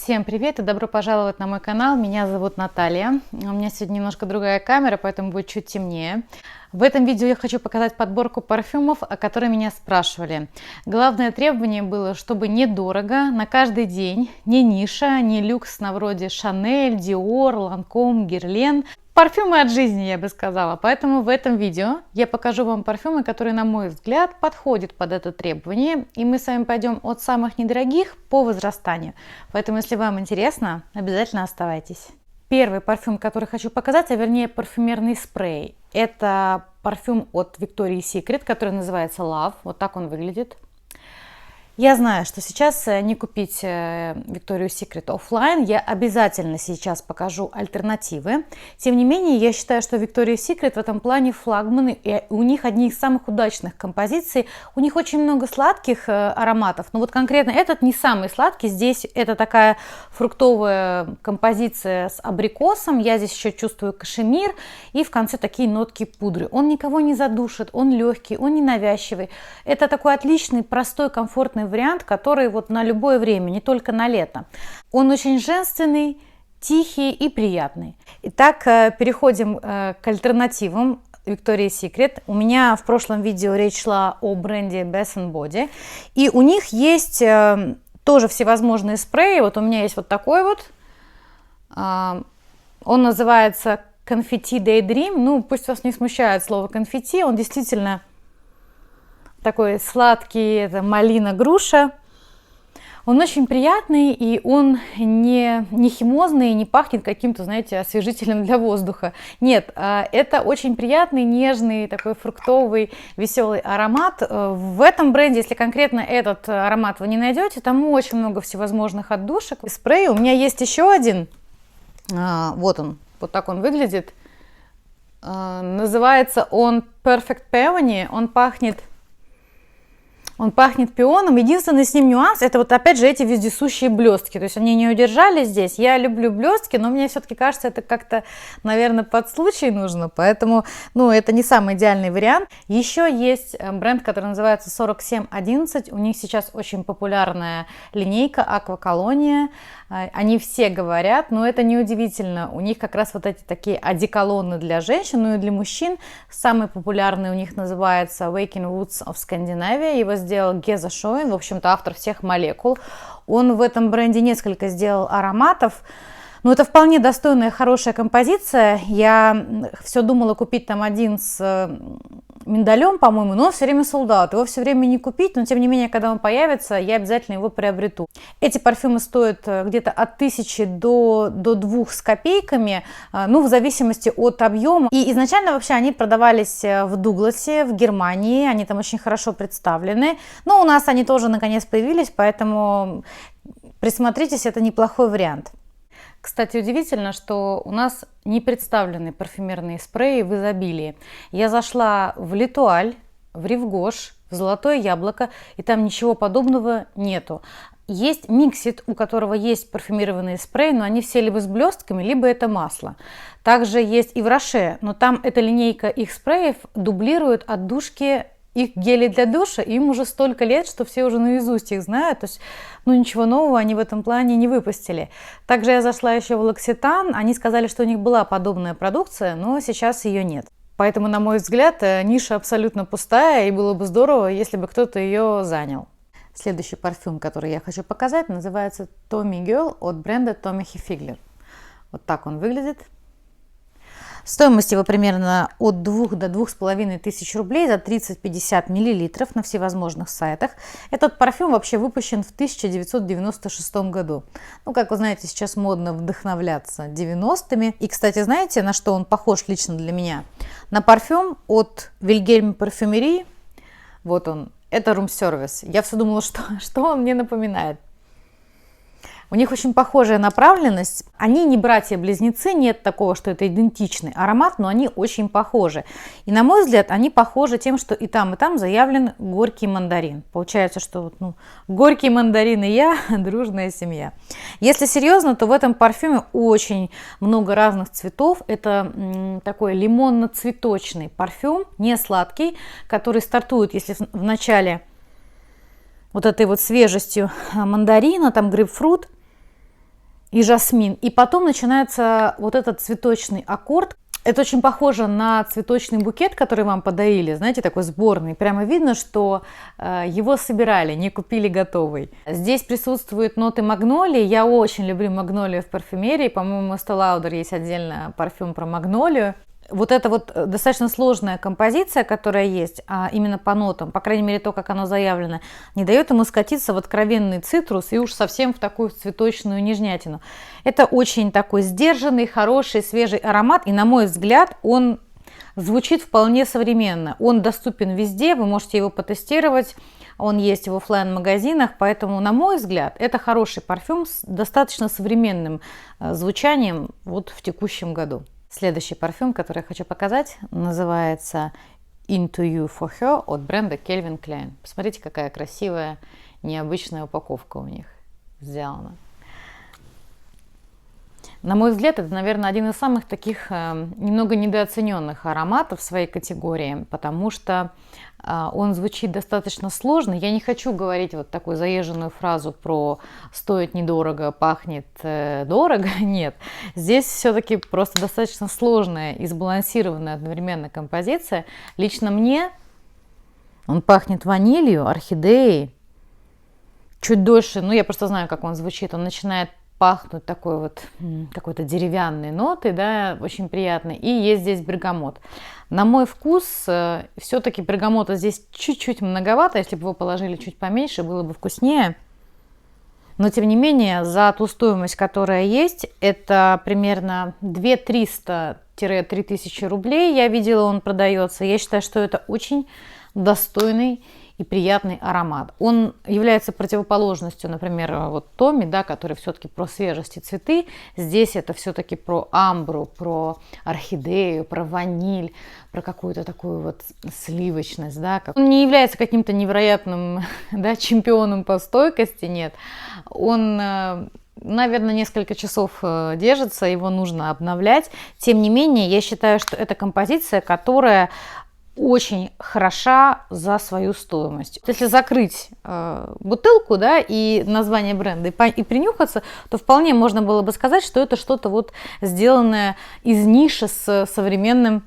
Всем привет и добро пожаловать на мой канал. Меня зовут Наталья. У меня сегодня немножко другая камера, поэтому будет чуть темнее. В этом видео я хочу показать подборку парфюмов, о которых меня спрашивали. Главное требование было, чтобы недорого, на каждый день, не ниша, не люкс на вроде Шанель, Диор, Ланком, Герлен. Парфюмы от жизни, я бы сказала. Поэтому в этом видео я покажу вам парфюмы, которые, на мой взгляд, подходят под это требование. И мы с вами пойдем от самых недорогих по возрастанию. Поэтому, если вам интересно, обязательно оставайтесь. Первый парфюм, который хочу показать, а вернее парфюмерный спрей. Это парфюм от Victoria's Secret, который называется Love. Вот так он выглядит. Я знаю, что сейчас не купить Victoria's Secret оффлайн, я обязательно сейчас покажу альтернативы. Тем не менее, я считаю, что Victoria's Secret в этом плане флагманы, и у них одни из самых удачных композиций. У них очень много сладких ароматов, но вот конкретно этот не самый сладкий. Здесь это такая фруктовая композиция с абрикосом, я здесь еще чувствую кашемир, и в конце такие нотки пудры. Он никого не задушит, он легкий, он не навязчивый. Это такой отличный, простой, комфортный вариант, который вот на любое время, не только на лето. Он очень женственный, тихий и приятный. Итак, переходим к альтернативам Victoria's Secret. У меня в прошлом видео речь шла о бренде Bath & Body, и у них есть тоже всевозможные спреи. Вот у меня есть вот такой вот. Он называется Confetti Daydream. Ну, пусть вас не смущает слово конфетти, он действительно такой сладкий, это малина-груша. Он очень приятный, и он не химозный, не пахнет каким-то, знаете, освежителем для воздуха. Нет, это очень приятный, нежный, такой фруктовый, веселый аромат. В этом бренде, если конкретно этот аромат вы не найдете, там очень много всевозможных отдушек. Спрей. У меня есть еще один. Вот он, вот так он выглядит. Называется он Perfect Peony. Он пахнет пионом. Единственный с ним нюанс, это вот опять же эти вездесущие блестки. То есть они не удержались здесь. Я люблю блестки, но мне все-таки кажется, это как-то, наверное, под случай нужно. Поэтому, это не самый идеальный вариант. Еще есть бренд, который называется 4711. У них сейчас очень популярная линейка Aqua Colonia. Они все говорят, но это неудивительно. У них как раз вот эти такие одеколоны для женщин, ну и для мужчин. Самый популярный у них называется Waking Woods of Scandinavia. Его сделал Геза Шоин, в общем-то, автор всех молекул. Он в этом бренде несколько сделал ароматов. Но это вполне достойная, хорошая композиция. Я все думала купить там один с миндалем, по-моему, но он все время sold out. Его все время не купить, но тем не менее, когда он появится, я обязательно его приобрету. Эти парфюмы стоят где-то от 1000 до 2 с копейками, в зависимости от объема. И изначально вообще они продавались в Дугласе, в Германии, они там очень хорошо представлены. Но у нас они тоже наконец появились, поэтому присмотритесь, это неплохой вариант. Кстати, удивительно, что у нас не представлены парфюмерные спреи в изобилии. Я зашла в Летуаль, в Ривгош, в Золотое Яблоко, и там ничего подобного нету. Есть Миксит, у которого есть парфюмированные спреи, но они все либо с блестками, либо это масло. Также есть и в Роше, но там эта линейка их спреев дублирует отдушки их гели для душа, им уже столько лет, что все уже наизусть их знают, то есть, ничего нового они в этом плане не выпустили. Также я зашла еще в L'Occitane, они сказали, что у них была подобная продукция, но сейчас ее нет. Поэтому, на мой взгляд, ниша абсолютно пустая, и было бы здорово, если бы кто-то ее занял. Следующий парфюм, который я хочу показать, называется Tommy Girl от бренда Tommy Hilfiger. Вот так он выглядит. Стоимость его примерно от 2 до 2500 рублей за 30-50 мл на всевозможных сайтах. Этот парфюм вообще выпущен в 1996 году. Как вы знаете, сейчас модно вдохновляться 90-ми. И, кстати, знаете, на что он похож лично для меня? На парфюм от Wilhelm Parfumerie. Вот он. Это Room Service. Я все думала, что он мне напоминает. У них очень похожая направленность. Они не братья-близнецы, нет такого, что это идентичный аромат, но они очень похожи. И, на мой взгляд, они похожи тем, что и там заявлен горький мандарин. Получается, что горький мандарин и я – дружная семья. Если серьезно, то в этом парфюме очень много разных цветов. Это такой лимонно-цветочный парфюм, не сладкий, который стартует, если в начале вот этой вот свежестью мандарина, там грейпфрут, и жасмин. И потом начинается вот этот цветочный аккорд. Это очень похоже на цветочный букет, который вам подарили, знаете, такой сборный. Прямо видно, что его собирали, не купили готовый. Здесь присутствуют ноты магнолии. Я очень люблю магнолию в парфюмерии. По-моему, у Estée Lauder есть отдельно парфюм про магнолию. Вот эта вот достаточно сложная композиция, которая есть, именно по нотам, по крайней мере то, как оно заявлено, не дает ему скатиться в откровенный цитрус и уж совсем в такую цветочную нежнятину. Это очень такой сдержанный, хороший, свежий аромат, и на мой взгляд он звучит вполне современно. Он доступен везде, вы можете его потестировать, он есть в оффлайн-магазинах, поэтому, на мой взгляд, это хороший парфюм с достаточно современным звучанием вот в текущем году. Следующий парфюм, который я хочу показать, называется Into You for Her от бренда Calvin Klein. Посмотрите, какая красивая, необычная упаковка у них сделана. На мой взгляд, это, наверное, один из самых таких немного недооцененных ароматов в своей категории, потому что он звучит достаточно сложно. Я не хочу говорить вот такую заезженную фразу про «стоит недорого, пахнет дорого». Нет, здесь все-таки просто достаточно сложная и сбалансированная одновременно композиция. Лично мне он пахнет ванилью, орхидеей. Чуть дольше, я просто знаю, как он звучит. Он начинает пахнуть такой вот какой-то деревянной нотой, да, очень приятной. И есть здесь бергамот. На мой вкус, все-таки бергамота здесь чуть-чуть многовато. Если бы его положили чуть поменьше, было бы вкуснее. Но, тем не менее, за ту стоимость, которая есть, это примерно 2300-3000 рублей. Я видела, он продается. Я считаю, что это очень достойный и приятный аромат. Он является противоположностью, например, вот Томми, да, который все-таки про свежесть и цветы. Здесь это все-таки про амбру, про орхидею, про ваниль, про какую-то такую вот сливочность. Да. Он не является каким-то невероятным, да, чемпионом по стойкости, нет. Он, наверное, несколько часов держится, его нужно обновлять. Тем не менее, я считаю, что это композиция, которая очень хороша за свою стоимость. Если закрыть бутылку, да, и название бренда, и принюхаться, то вполне можно было бы сказать, что это что-то вот сделанное из ниши с современным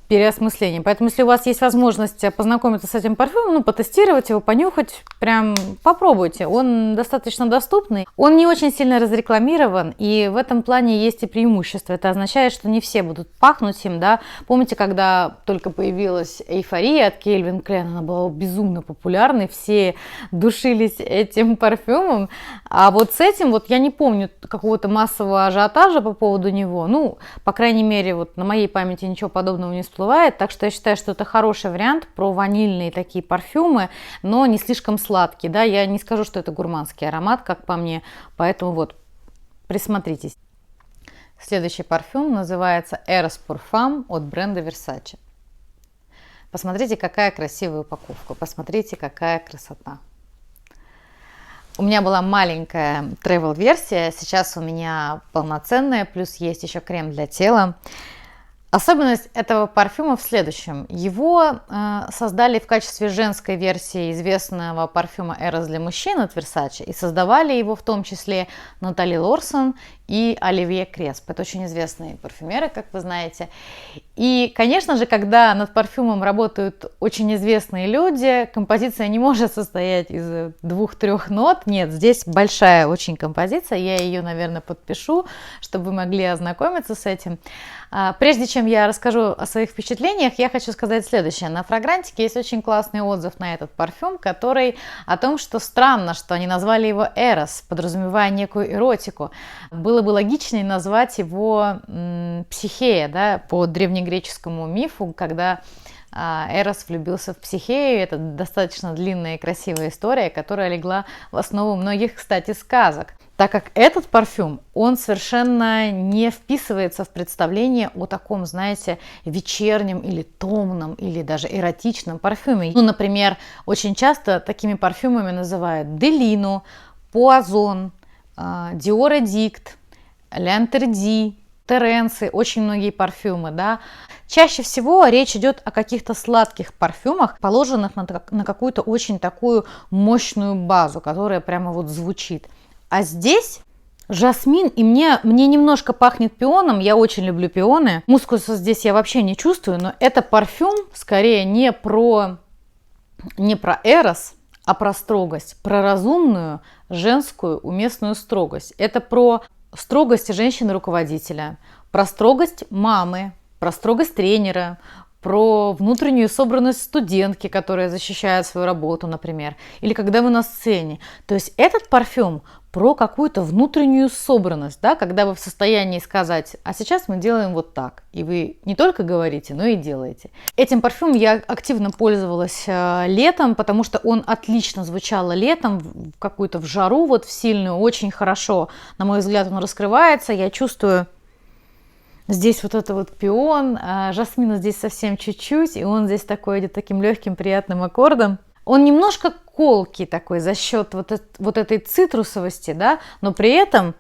переосмыслением. Поэтому, если у вас есть возможность познакомиться с этим парфюмом, потестировать его, понюхать, прям попробуйте. Он достаточно доступный. Он не очень сильно разрекламирован, и в этом плане есть и преимущество. Это означает, что не все будут пахнуть им, да. Помните, когда только появилась эйфория от Calvin Klein, она была безумно популярной, все душились этим парфюмом. А вот с этим, вот я не помню какого-то массового ажиотажа по поводу него. По крайней мере, вот на моей памяти ничего подобного не всплывает. Так что я считаю, что это хороший вариант про ванильные такие парфюмы, но не слишком сладкие. Да? Я не скажу, что это гурманский аромат, как по мне, поэтому вот присмотритесь. Следующий парфюм называется Eros Pour Femme от бренда Versace. Посмотрите, какая красивая упаковка, посмотрите, какая красота. У меня была маленькая travel-версия, сейчас у меня полноценная, плюс есть еще крем для тела. Особенность этого парфюма в следующем. Его создали в качестве женской версии известного парфюма Eros для мужчин от Versace. И создавали его в том числе Натали Лорсон и Оливье Кресп. Это очень известные парфюмеры, как вы знаете. И, конечно же, когда над парфюмом работают очень известные люди, композиция не может состоять из 2-3 нот. Нет, здесь большая очень композиция. Я ее, наверное, подпишу, чтобы вы могли ознакомиться с этим. Прежде чем я расскажу о своих впечатлениях, я хочу сказать следующее. На Фрагрантике есть очень классный отзыв на этот парфюм, который о том, что странно, что они назвали его Эрос, подразумевая некую эротику. Было бы логичнее назвать его Психея, да, по древнегреческому мифу, когда Эрос влюбился в Психею. Это достаточно длинная и красивая история, которая легла в основу многих, кстати, сказок. Так как этот парфюм, он совершенно не вписывается в представление о таком, знаете, вечернем или томном, или даже эротичном парфюме. Например, очень часто такими парфюмами называют Делину, Пуазон, Диор Эдикт, Лянтерди, Теренцы, очень многие парфюмы, да. Чаще всего речь идет о каких-то сладких парфюмах, положенных на какую-то очень такую мощную базу, которая прямо вот звучит. А здесь Жасмин, и мне немножко пахнет пионом, я очень люблю пионы. Мускуса здесь я вообще не чувствую, но это парфюм скорее не про эрос, а про строгость, про разумную, женскую, уместную строгость. Это про строгость женщины-руководителя, про строгость мамы, про строгость тренера, про внутреннюю собранность студентки, которая защищает свою работу, например, или когда вы на сцене. То есть этот парфюм про какую-то внутреннюю собранность, да, когда вы в состоянии сказать, а сейчас мы делаем вот так, и вы не только говорите, но и делаете. Этим парфюмом я активно пользовалась летом, потому что он отлично звучал летом, в какую-то в жару, вот в сильную, очень хорошо, на мой взгляд, он раскрывается, я чувствую здесь вот это вот пион, жасмина здесь совсем чуть-чуть, и он здесь такой идет таким легким, приятным аккордом. Он немножко колкий такой за счет вот этой цитрусовости, да, но при этом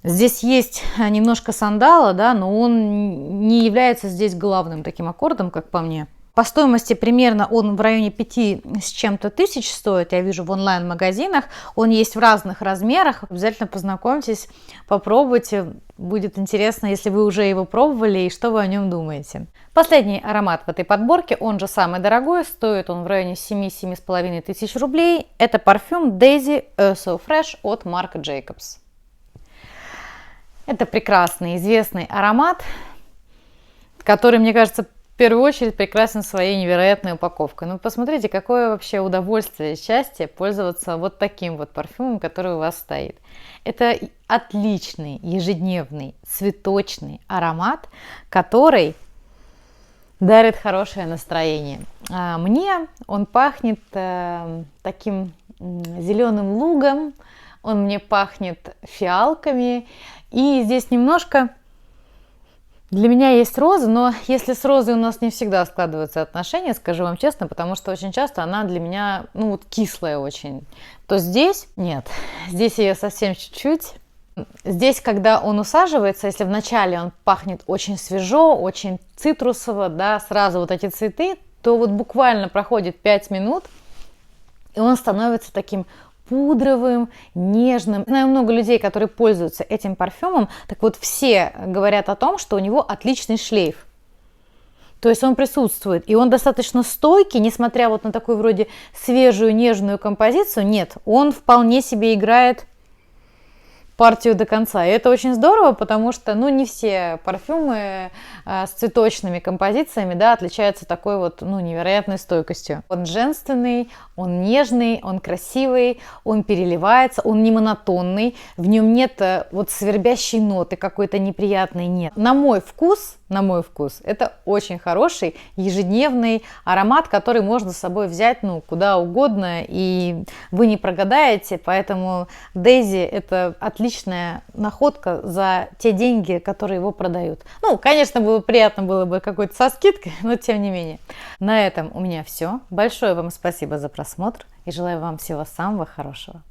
здесь есть немножко сандала, да, но он не является здесь главным таким аккордом, как по мне. По стоимости примерно он в районе 5 с чем-то тысяч стоит, я вижу в онлайн-магазинах. Он есть в разных размерах. Обязательно познакомьтесь, попробуйте. Будет интересно, если вы уже его пробовали и что вы о нем думаете. Последний аромат в этой подборке, он же самый дорогой, стоит он в районе 7-7,5 тысяч рублей. Это парфюм Daisy Eau So Fresh от Marc Jacobs. Это прекрасный, известный аромат, который, мне кажется, в первую очередь прекрасен своей невероятной упаковкой. Ну, посмотрите, какое вообще удовольствие и счастье пользоваться вот таким вот парфюмом, который у вас стоит. Это отличный, ежедневный, цветочный аромат, который дарит хорошее настроение. Мне он пахнет таким зеленым лугом, он мне пахнет фиалками, и здесь немножко... Для меня есть роза, но если с розой у нас не всегда складываются отношения, скажу вам честно, потому что очень часто она для меня, ну вот кислая очень, то здесь нет, здесь ее совсем чуть-чуть. Здесь, когда он усаживается, если вначале он пахнет очень свежо, очень цитрусово, да, сразу вот эти цветы, то вот буквально проходит 5 минут, и он становится таким пудровым, нежным. Знаю много людей, которые пользуются этим парфюмом, так вот все говорят о том, что у него отличный шлейф. То есть он присутствует, и он достаточно стойкий, несмотря вот на такую вроде свежую, нежную композицию. Нет, он вполне себе играет партию до конца. И это очень здорово, потому что, ну, не все парфюмы с цветочными композициями, да, отличаются такой вот, ну, невероятной стойкостью. Он женственный, он нежный, он красивый, он переливается, он не монотонный, в нем нет вот свербящей ноты какой-то неприятной, нет. На мой вкус, это очень хороший ежедневный аромат, который можно с собой взять, ну, куда угодно, и вы не прогадаете, поэтому Daisy это отличная находка за те деньги, которые его продают. Ну, конечно, приятно было бы какой-то со скидкой, но тем не менее. На этом у меня все. Большое вам спасибо за просмотр и желаю вам всего самого хорошего.